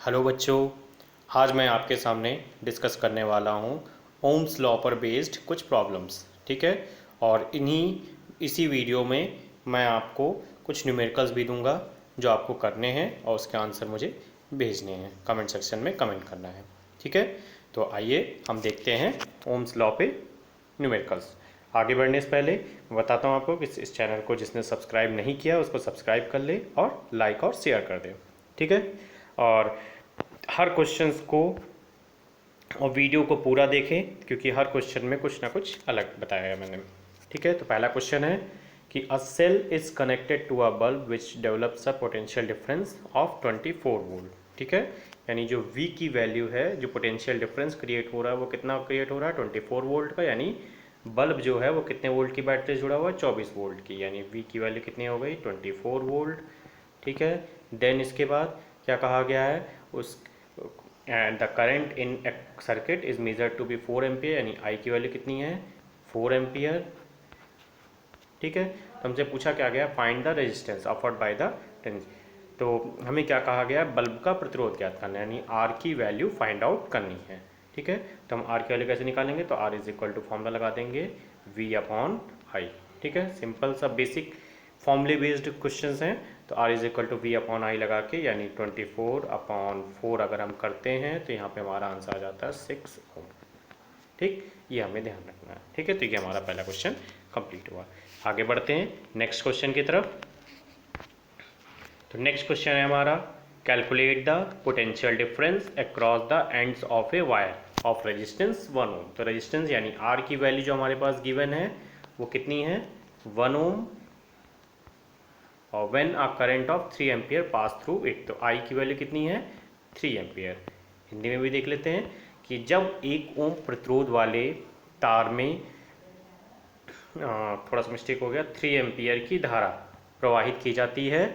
Hello बच्चों, आज मैं आपके सामने डिस्कस करने वाला हूँ ओम्स लॉ पर बेस्ड कुछ प्रॉब्लम्स। ठीक है, और इसी वीडियो में मैं आपको कुछ न्यूमेरिकल्स भी दूंगा जो आपको करने हैं और उसके आंसर मुझे भेजने हैं, कमेंट सेक्शन में कमेंट करना है। ठीक है, तो आइए हम देखते हैं ओम्स लॉ पे न्यूमेरिकल्स। आगे बढ़ने से पहले मैं बताता हूँ आपको कि इस चैनल को जिसने सब्सक्राइब नहीं किया उसको सब्सक्राइब कर ले और लाइक और शेयर कर दे। ठीक है, और हर क्वेश्चंस को और वीडियो को पूरा देखें क्योंकि हर क्वेश्चन में कुछ ना कुछ अलग बताया है मैंने। ठीक है, तो पहला क्वेश्चन है कि a cell is connected to a bulb which develops a potential difference of 24 volt. ठीक है, यानी जो V की वैल्यू है, जो पोटेंशियल डिफरेंस क्रिएट हो रहा है वो कितना क्रिएट हो रहा है 24 वोल्ट का। यानी बल्ब जो है वो कितने वोल्ट की बैटरी से जुड़ा हुआ है 24 वोल्ट की, यानी V की वैल्यू कितनी हो गई 24 वोल्ट। ठीक है, देन इसके बाद क्या कहा गया है, उस the current in circuit is measured to be 4 ampere, यानी आई की वैल्यू कितनी है 4 एम्पियर। ठीक है, तो हमसे पूछा क्या गया, find the resistance offered by the tense. तो हमें क्या कहा गया, बल्ब का प्रतिरोध ज्ञात करना है, यानी आर की वैल्यू फाइंड आउट करनी है। ठीक है, तो हम आर की वैल्यू कैसे निकालेंगे, तो R is equal to formula लगा देंगे वी अपॉन आई। ठीक है, सिंपल सा बेसिक फॉर्मूले बेस्ड क्वेश्चंस हैं। तो R is equal to V upon I लगा के, यानी 24 अपॉन 4 अगर हम करते हैं तो यहाँ पे हमारा आंसर आ जाता है 6 ओम। ठीक, ये हमें ध्यान रखना है। ठीक है, तो ये हमारा पहला क्वेश्चन कंप्लीट हुआ। आगे बढ़ते हैं नेक्स्ट क्वेश्चन की तरफ। तो नेक्स्ट क्वेश्चन है हमारा, calculate the potential difference across the ends of a wire of resistance 1 ओम। तो रेजिस्टेंस यानी आर की वैल्यू जो हमारे पास गिवन है वो कितनी है 1 ओम, और when a current of 3 ampere pass through it. तो आई की वैल्यू कितनी है 3 एम्पियर। हिंदी में भी देख लेते हैं कि जब 1 ओम प्रतिरोध वाले तार में थोड़ा सा मिस्टेक हो गया, 3 एम्पियर की धारा प्रवाहित की जाती है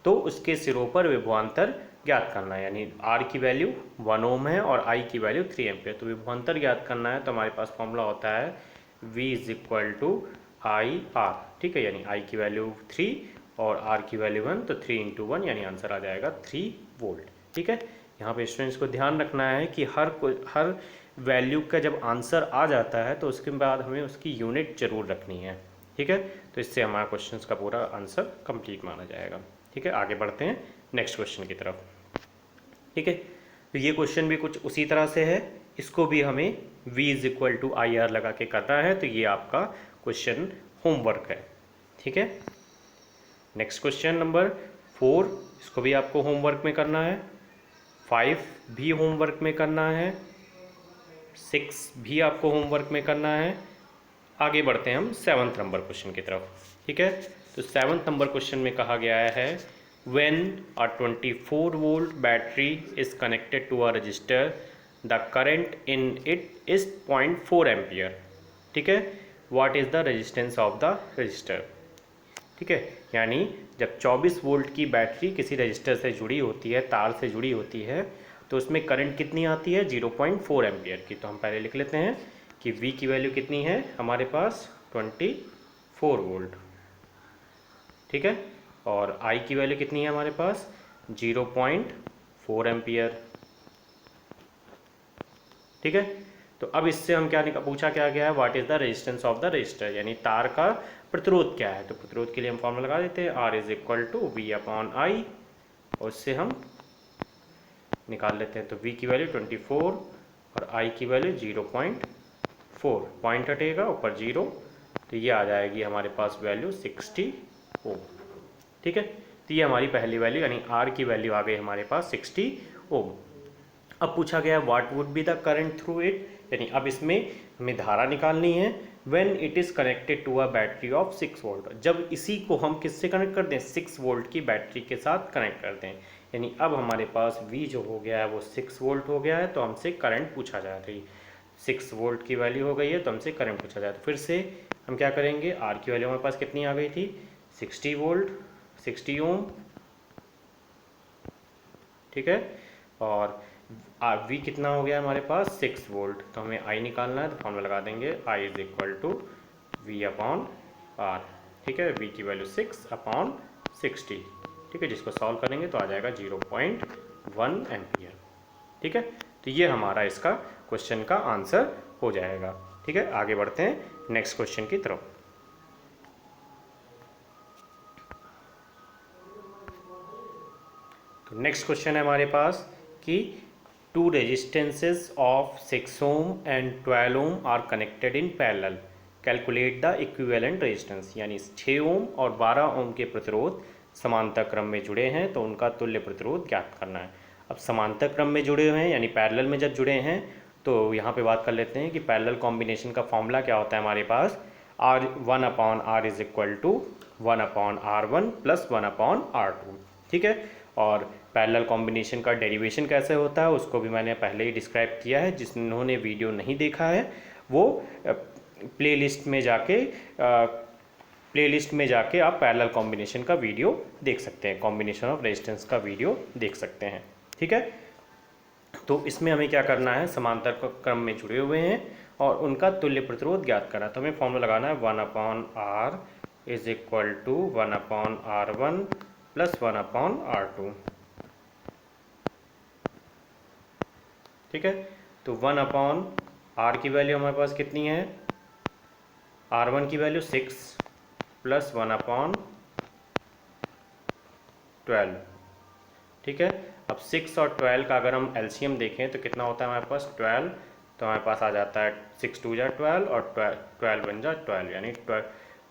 तो उसके सिरों पर विभवांतर ज्ञात करना है। यानी आर की वैल्यू 1 ओम है और आई की वैल्यू 3 एम्पियर, तो विभवांतर ज्ञात करना है। तो हमारे पास फॉर्मूला होता है V is equal to I R. ठीक है, यानी आई की वैल्यू 3 और आर की वैल्यू 1, तो 3 इंटू 1 यानी आंसर आ जाएगा 3 वोल्ट। ठीक है, यहाँ पे स्टूडेंट्स को ध्यान रखना है कि हर वैल्यू का जब आंसर आ जाता है तो उसके बाद हमें उसकी यूनिट जरूर रखनी है। ठीक है, तो इससे हमारा क्वेश्चन का पूरा आंसर कंप्लीट माना जाएगा। ठीक है, आगे बढ़ते हैं नेक्स्ट क्वेश्चन की तरफ। ठीक है, तो ये क्वेश्चन भी कुछ उसी तरह से है, इसको भी हमें V is equal to I R लगा के करना है। तो ये आपका क्वेश्चन होमवर्क है। ठीक है, नेक्स्ट क्वेश्चन नंबर 4, इसको भी आपको होमवर्क में करना है। 5 भी होमवर्क में करना है, 6 भी आपको होमवर्क में करना है। आगे बढ़ते हैं हम 7th नंबर क्वेश्चन की तरफ। ठीक है, तो 7th नंबर क्वेश्चन में कहा गया है, when a 24 volt battery is connected to a resistor the current in it is 0.4 ampere. ठीक है, what is the resistance of the resistor. ठीक है, यानी जब 24 वोल्ट की बैटरी किसी रजिस्टर से जुड़ी होती है, तार से जुड़ी होती है, तो उसमें करंट कितनी आती है 0.4 एम्पियर की। तो हम पहले लिख लेते हैं कि V की वैल्यू कितनी है हमारे पास 24 वोल्ट। ठीक है, और I की वैल्यू कितनी है हमारे पास 0.4 एम्पियर। ठीक है, तो अब इससे हम क्या पूछा क्या गया है, what is the resistance of the register, यानी तार का प्रतिरोध क्या है। तो प्रतिरोध के लिए हम फॉर्मूला लगा देते हैं, R is equal to V upon I, और इससे हम निकाल लेते हैं। तो V की वैल्यू 24 और I की वैल्यू 0.4, पॉइंट हटेगा ऊपर 0, तो ये आ जाएगी हमारे पास वैल्यू 60 ओम। ठीक है, तो ये हमारी पहली वैल्यू यानी R की वैल्यू आ गई हमारे पास 60 ओम। अब पूछा गया what would be the current through it, यानी अब इसमें हमें धारा निकालनी है। When it is connected to a battery of 6 volt, जब इसी को हम किससे कनेक्ट कर दें 6 वोल्ट की बैटरी के साथ कनेक्ट कर दें, यानी अब हमारे पास V जो हो गया है वो 6 वोल्ट हो गया है, तो हमसे करंट पूछा जा रही 6 वोल्ट की वैल्यू हो गई है, तो हमसे करंट पूछा जाए। तो फिर से हम क्या करेंगे, आर की वैल्यू हमारे पास कितनी आ गई थी 60 वोल्ट 60 ओम। ठीक है, और V कितना हो गया हमारे पास 6 वोल्ट, तो हमें I निकालना है। तो फॉर्मूला लगा देंगे I is equal to V upon R। ठीक है, V की वैल्यू 6 अपॉन 60। ठीक है, जिसको सॉल्व करेंगे तो आ जाएगा 0.1 एम्पियर। ठीक है, तो ये हमारा इसका क्वेश्चन का आंसर हो जाएगा। ठीक है, आगे बढ़ते हैं नेक्स्ट क्वेश्चन की तरफ। तो नेक्स्ट क्वेश्चन है हमारे पास कि two resistances of 6 ohm and 12 ohm are connected in parallel, calculate the equivalent resistance. यानी 6 ओम और 12 ओम के प्रतिरोध समांतर क्रम में जुड़े हैं तो उनका तुल्य प्रतिरोध ज्ञात करना है। अब समांतर क्रम में जुड़े हुए हैं यानी पैरेलल में जब जुड़े हैं तो यहाँ पे बात कर लेते हैं कि पैरेलल कॉम्बिनेशन का फॉर्मूला क्या होता है हमारे पास, R1/R is equal to 1/R1 plus 1/R2। ठीक है, और पैरेलल कॉम्बिनेशन का डेरिवेशन कैसे होता है उसको भी मैंने पहले ही डिस्क्राइब किया है। जिन्होंने वीडियो नहीं देखा है वो प्लेलिस्ट में जाके आप पैरेलल कॉम्बिनेशन का वीडियो देख सकते हैं, कॉम्बिनेशन ऑफ रेजिस्टेंस का वीडियो देख सकते हैं। ठीक है, तो इसमें हमें क्या करना है, समांतर क्रम में जुड़े हुए हैं और उनका तुल्य प्रतिरोध ज्ञात करना है। तो हमें फॉर्मूला लगाना है 1/R is equal to 1/R1 plus 1/R2। ठीक है, तो 1/R की वैल्यू हमारे पास कितनी है, R1 की वैल्यू 6 प्लस 1/12। ठीक है, अब 6 और 12 का अगर हम एलसीएम देखें तो कितना होता है हमारे पास 12, तो हमारे पास आ जाता है 6 2 जा 12 और 12 1 जा 12 यानी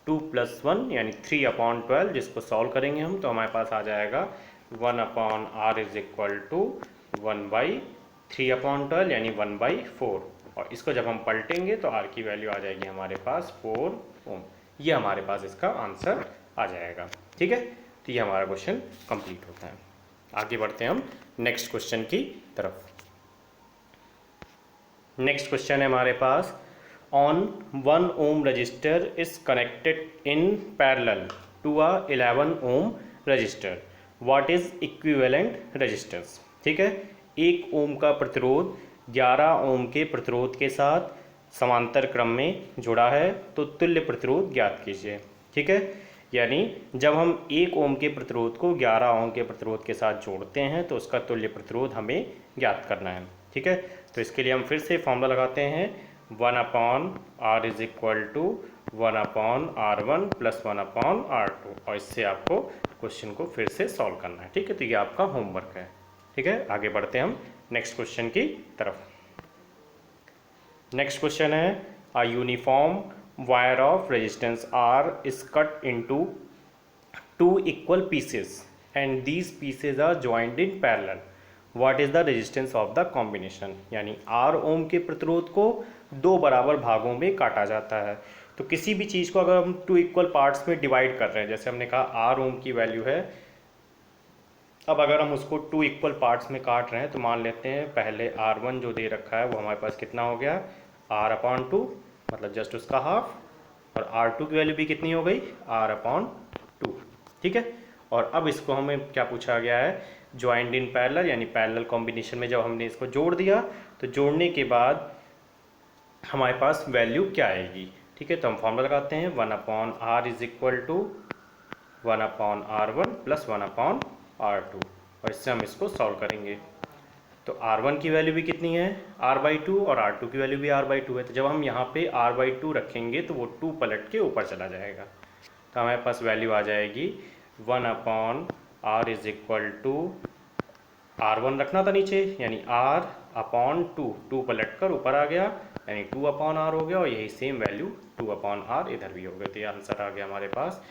2 प्लस 1 यानी 3/12। जिसको सॉल्व करेंगे हम तो हमारे पास आ जाएगा 1/R इज इक्वल टू 1/3/12 यानी 1/4। और इसको जब हम पलटेंगे तो R की वैल्यू आ जाएगी हमारे पास 4 ओम। ये हमारे पास इसका आंसर आ जाएगा। ठीक है, तो ये हमारा क्वेश्चन कंप्लीट होता है। आगे बढ़ते हैं हम नेक्स्ट क्वेश्चन की तरफ। नेक्स्ट क्वेश्चन है हमारे पास, on 1 ohm resistor is connected in parallel to a 11 ohm resistor, what is equivalent resistance. ठीक है, 1 ओम का प्रतिरोध 11 ओम के प्रतिरोध के साथ समांतर क्रम में जुड़ा है तो तुल्य प्रतिरोध ज्ञात कीजिए। ठीक है, यानी जब हम 1 ओम के प्रतिरोध को 11 ओम के प्रतिरोध के साथ जोड़ते हैं तो उसका तुल्य प्रतिरोध हमें ज्ञात करना है। ठीक है, तो इसके लिए हम फिर से फॉर्मूला लगाते हैं 1/R is equal to 1/R1 plus 1/R2 और इससे आपको क्वेश्चन को फिर से सॉल्व करना है। ठीक है, तो ये आपका होमवर्क है। ठीक है, आगे बढ़ते हैं हम नेक्स्ट क्वेश्चन की तरफ। नेक्स्ट क्वेश्चन है, a uniform wire of resistance R is cut into 2 equal pieces and these pieces are joined in parallel. What is the resistance of the combination? यानी R ओम के प्रतिरोध को 2 बराबर भागों में काटा जाता है। तो किसी भी चीज़ को अगर हम 2 इक्वल पार्ट्स में डिवाइड कर रहे हैं, जैसे हमने कहा R ओम की वैल्यू है, अब अगर हम उसको 2 इक्वल पार्ट्स में काट रहे हैं तो मान लेते हैं पहले R1 जो दे रखा है वो हमारे पास कितना हो गया R/2, मतलब जस्ट उसका हाफ, और R2 की वैल्यू भी कितनी हो गई R/2। ठीक है, और अब इसको हमें क्या पूछा गया है, ज्वाइंट इन पैरेलल यानी पैरेलल कॉम्बिनेशन में जब हमने इसको जोड़ दिया तो जोड़ने के बाद हमारे पास वैल्यू क्या आएगी। ठीक है, तो हम फॉर्मूला लगाते हैं 1/R is equal to 1/R1 plus 1/R2 और इससे हम इसको सॉल्व करेंगे। तो R1 की वैल्यू भी कितनी है R/2 और R2 की वैल्यू भी R/2 है। तो जब हम यहाँ पे R/2 रखेंगे तो वो 2 पलट के ऊपर चला जाएगा, तो हमारे पास वैल्यू आ जाएगी 1/R is equal to R1 रखना था नीचे यानी R/2, 2 पलट कर ऊपर आ गया यानी 2/R हो गया और यही सेम वैल्यू 2/R इधर भी हो गया। तो ये आंसर आ गया हमारे पास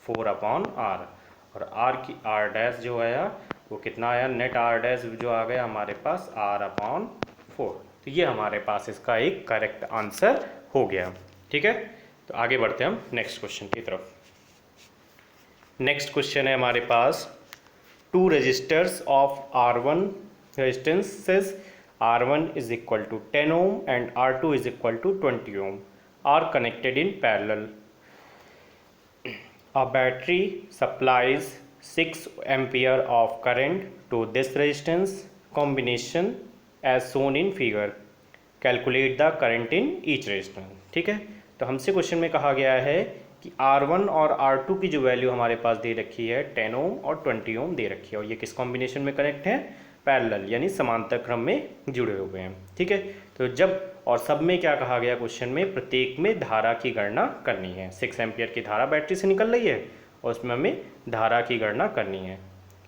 4/R। और R' जो आया वो कितना आया, नेट R' जो आ गया हमारे पास R/4। तो ये हमारे पास इसका एक करेक्ट आंसर हो गया। ठीक है, तो आगे बढ़ते हैं हम नेक्स्ट क्वेश्चन की तरफ। नेक्स्ट क्वेश्चन है हमारे पास, 2 resistors of R1 resistances R1 is equal to 10 ohm and R2 is equal to 20 ohm are connected in parallel. A battery supplies 6 ampere of current to this resistance combination as shown in figure. Calculate the current in each resistance. ठीक है, तो हमसे question में कहा गया है कि R1 और R2 की जो वैल्यू हमारे पास दे रखी है 10 ओम और 20 ओम दे रखी है, और ये किस कॉम्बिनेशन में कनेक्ट है? पैरेलल, यानी समांतर क्रम में जुड़े हुए हैं। ठीक है, तो जब और सब में क्या कहा गया क्वेश्चन में? प्रत्येक में धारा की गणना करनी है। 6 एम्पियर की धारा बैटरी से निकल रही है और उसमें हमें धारा की गणना करनी है।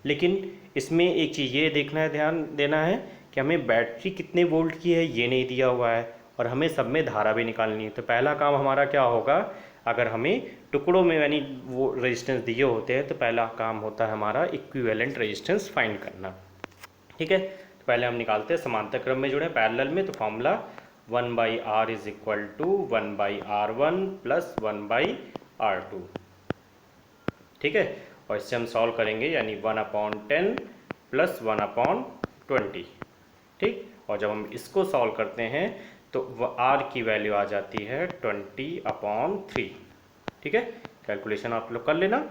लेकिन इसमें एक चीज़ ये देखना है, ध्यान देना है कि हमें बैटरी कितने वोल्ट की है ये नहीं दिया हुआ है, और हमें सब में धारा भी निकालनी है। तो पहला काम हमारा क्या होगा? अगर हमें टुकड़ों में यानी वो रेजिस्टेंस दिए होते हैं तो पहला काम होता है हमारा इक्विवेलेंट रेजिस्टेंस फाइंड करना। ठीक है, तो पहले हम निकालते हैं समांतर क्रम में जुड़े पैरेलल में, तो formula 1/R is equal to 1/R1 plus 1/R2। ठीक है, और इससे हम सॉल्व करेंगे, यानी 1/10 प्लस 1/20। ठीक, और जब हम इसको सॉल्व करते हैं तो R की वैल्यू आ जाती है 20/3। ठीक है, कैलकुलेशन आप लोग कर लेना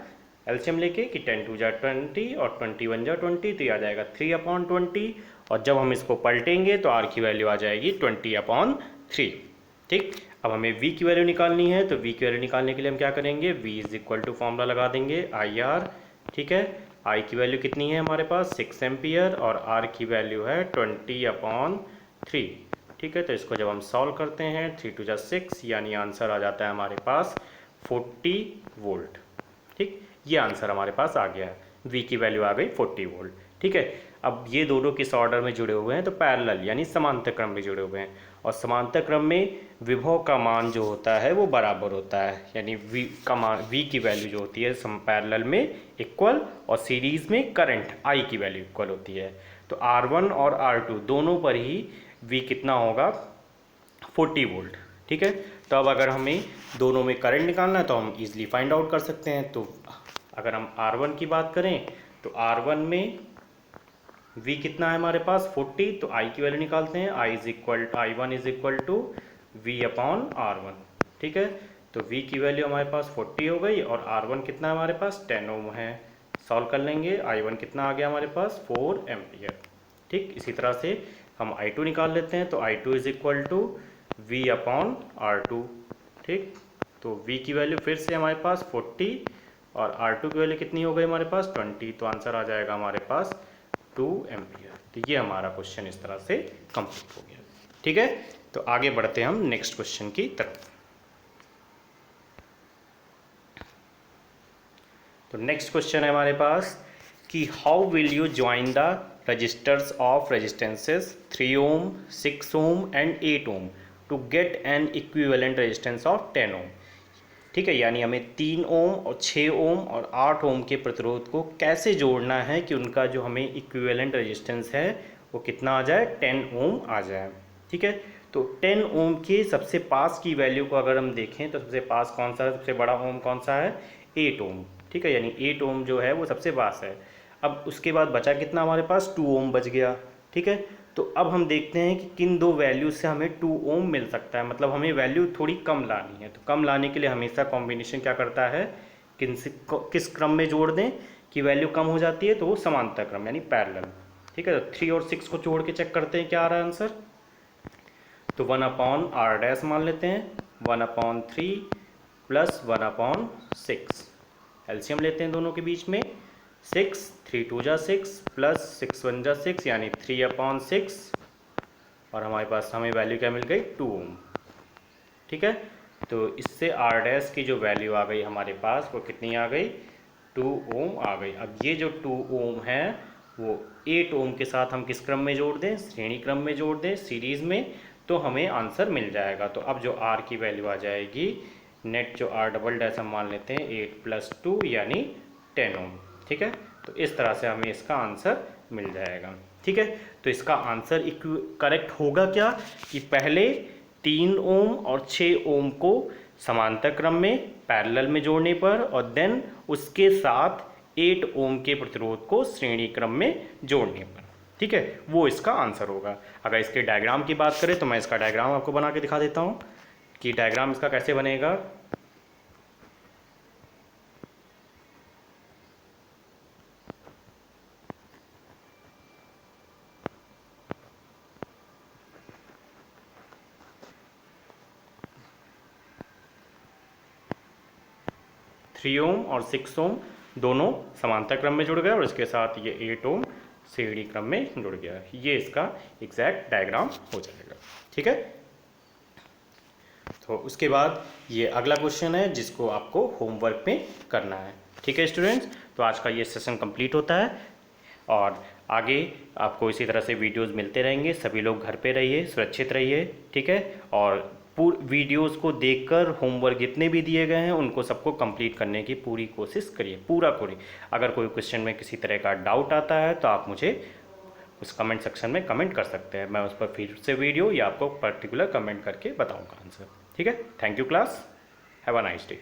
एलसीएम लेके कि 10 2 जा 20 और 20 1 जा 20, तो ये आ जाएगा 3/20। और जब हम इसको पलटेंगे तो R की वैल्यू आ जाएगी 20/3। ठीक, अब हमें V की वैल्यू निकालनी है, तो V की वैल्यू निकालने के लिए हम क्या करेंगे? V is equal to formula लगा देंगे IR। ठीक है, I की वैल्यू कितनी है हमारे पास? 6 एम्पियर, और R की वैल्यू है 20/3। ठीक है, तो इसको जब हम सॉल्व करते हैं 3 2 जा 6, यानी आंसर आ जाता है हमारे पास 40 वोल्ट। ठीक, ये आंसर हमारे पास आ गया है, V की वैल्यू आ गई 40 वोल्ट। ठीक है, अब ये दोनों किस ऑर्डर में जुड़े हुए हैं? तो पैरेलल यानी समांतर क्रम में जुड़े हुए हैं, और समांतर क्रम में विभव का मान जो होता है वो बराबर होता है, यानी V का मान, V की वैल्यू जो होती है पैरेलल में इक्वल, और सीरीज में करंट I की वैल्यू इक्वल होती है। तो R1 और R2 दोनों पर ही V कितना होगा? 40 वोल्ट। ठीक है, तो अब अगर हमें दोनों में करंट निकालना है तो हम इजीली फाइंड आउट कर सकते हैं। तो अगर हम R1 की बात करें तो R1 में V कितना है हमारे पास? 40, तो I की वैल्यू निकालते हैं। I1 is equal to V/R1। ठीक है, तो V की वैल्यू हमारे पास 40 हो गई, और R1 कितना है हमारे पास? 10 ओम है। सॉल्व कर लेंगे, I1 कितना आ गया हमारे पास? 4 एम्पियर। ठीक, इसी तरह से हम I2 निकाल लेते हैं, तो I2 is equal to V/R2। ठीक, तो V की वैल्यू फिर से हमारे पास 40, और R2 की वैल्यू कितनी हो गई हमारे पास? 20, तो आंसर आ जाएगा हमारे पास 2 एम्पियर। तो ये हमारा क्वेश्चन इस तरह से कंप्लीट हो गया। ठीक है, तो आगे बढ़ते हैं हम नेक्स्ट क्वेश्चन की तरफ। तो नेक्स्ट क्वेश्चन है हमारे पास कि how will you join the resistors of resistances 3 ohm, 6 ohm and 8 ohm to get an equivalent resistance of 10 ohm. ठीक है, यानी हमें 3 ओम और 6 ओम और 8 ओम के प्रतिरोध को कैसे जोड़ना है कि उनका जो हमें इक्विवेलेंट रेजिस्टेंस है वो कितना आ जाए? 10 ओम आ जाए। ठीक है, तो 10 ओम के सबसे पास की वैल्यू को अगर हम देखें तो सबसे पास कौन सा है? सबसे बड़ा ओम कौन सा है? 8 ओम। ठीक है, यानी 8 ओम जो है वो सबसे पास है। अब उसके बाद बचा कितना हमारे पास? 2 ओम बच गया। ठीक है, तो अब हम देखते हैं कि किन दो वैल्यू से हमें 2 ओम मिल सकता है, मतलब हमें वैल्यू थोड़ी कम लानी है। तो कम लाने के लिए हमेशा कॉम्बिनेशन क्या करता है? किस क्रम में जोड़ दें कि वैल्यू कम हो जाती है? तो वो समांतर क्रम यानी पैरेलल। ठीक है, तो 3 और 6 को जोड़ के चेक करते हैं क्या आ रहा है आंसर। तो 1/R' मान लेते हैं, 1/3 प्लस 1/6। एलसीएम लेते हैं दोनों के बीच में, 6 3 2 जा 6 प्लस 6 1 जा 6, यानी 3/6, और हमारे पास हमें वैल्यू क्या मिल गई? 2 ओम। ठीक है, तो इससे R' की जो वैल्यू आ गई हमारे पास वो कितनी आ गई? 2 ओम आ गई। अब ये जो 2 ओम है वो 8 ओम के साथ हम किस क्रम में जोड़ दें? श्रेणी क्रम में जोड़ दें, सीरीज़ में, तो हमें आंसर मिल जाएगा। तो अब जो R की वैल्यू आ जाएगी, नेट जो R" हम मान लेते हैं 8 + 2 यानी 10 ओम। ठीक है, तो इस तरह से हमें इसका आंसर मिल जाएगा। ठीक है, तो इसका आंसर करेक्ट होगा क्या कि पहले 3 ओम और 6 ओम को समांतर क्रम में पैरेलल में जोड़ने पर, और देन उसके साथ 8 ओम के प्रतिरोध को श्रेणी क्रम में जोड़ने पर। ठीक है, वो इसका आंसर होगा। अगर इसके डायग्राम की बात करें तो मैं इसका डायग्राम आपको बना के दिखा देता हूँ कि डायग्राम इसका कैसे बनेगा। 3 ओम और 6 ओम दोनों समांतर क्रम में जुड़ गए और इसके साथ ये 8 ओम सीढ़ी क्रम में जुड़ गया। ये इसका एग्जैक्ट डायग्राम हो जाएगा। ठीक है, तो उसके बाद ये अगला क्वेश्चन है जिसको आपको होमवर्क में करना है। ठीक है स्टूडेंट्स, तो आज का ये सेशन कंप्लीट होता है और आगे आपको इसी तरह से वीडियोस मिलते रहेंगे। सभी लोग घर पे रहिए, सुरक्षित रहिए। ठीक है, और वीडियोस को देखकर होमवर्क जितने भी दिए गए हैं उनको सबको कंप्लीट करने की पूरी कोशिश करिए, पूरा करिए। अगर कोई क्वेश्चन में किसी तरह का डाउट आता है तो आप मुझे उस कमेंट सेक्शन में कमेंट कर सकते हैं, मैं उस पर फिर से वीडियो या आपको पर्टिकुलर कमेंट करके बताऊंगा आंसर। ठीक है, thank you class, have a nice day.